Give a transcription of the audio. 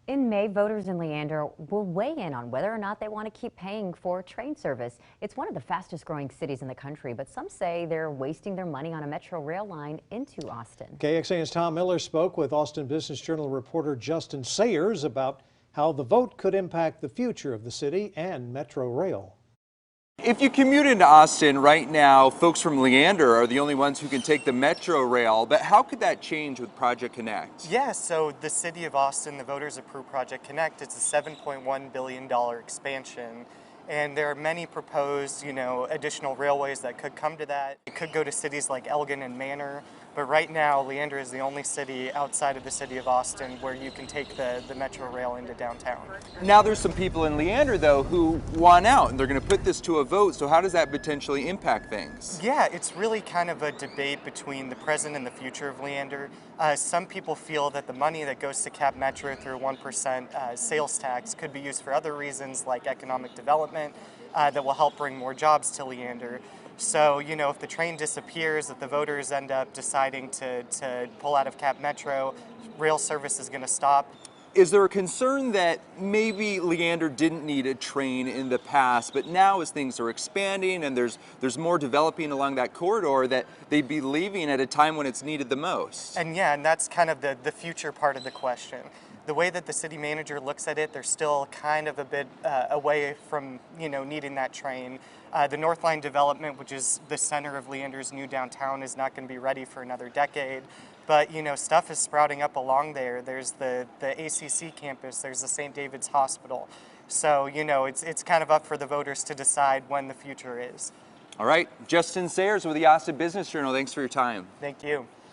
In May, voters in Leander will weigh in on whether or not they want to keep paying for train service. It's one of the fastest growing cities in the country, but some say they're wasting their money on a metro rail line into Austin. KXAN's Tom Miller spoke with Austin Business Journal reporter Justin Sayers about how the vote could impact the future of the city and metro rail. If you commute into Austin right now, folks from Leander are the only ones who can take the metro rail, but how could that change with Project Connect? Yeah, so the City of Austin, the voters approved Project Connect. It's a $7.1 billion expansion. And there are many proposed, additional railways that could come to that. It could go to cities like Elgin and Manor, but right now Leander is the only city outside of the city of Austin where you can take the metro rail into downtown. Now there's some people in Leander though who want out and they're going to put this to a vote, so how does that potentially impact things? Yeah, it's really kind of a debate between the present and the future of Leander. Some people feel that the money that goes to Cap Metro through 1% sales tax could be used for other reasons like economic development that will help bring more jobs to Leander. So, if the train disappears, if the voters end up deciding to pull out of Cap Metro, rail service is going to stop. Is there a concern that maybe Leander didn't need a train in the past, but now as things are expanding and there's more developing along that corridor, that they'd be leaving at a time when it's needed the most? And that's kind of the future part of the question. The way that the city manager looks at it, they're still kind of a bit away from needing that train. The North Line development, which is the center of Leander's new downtown, is not going to be ready for another decade. But stuff is sprouting up along there. There's the ACC campus, there's the St. David's Hospital. So it's kind of up for the voters to decide when the future is. All right, Justin Sayers with the Austin Business Journal. Thanks for your time. Thank you.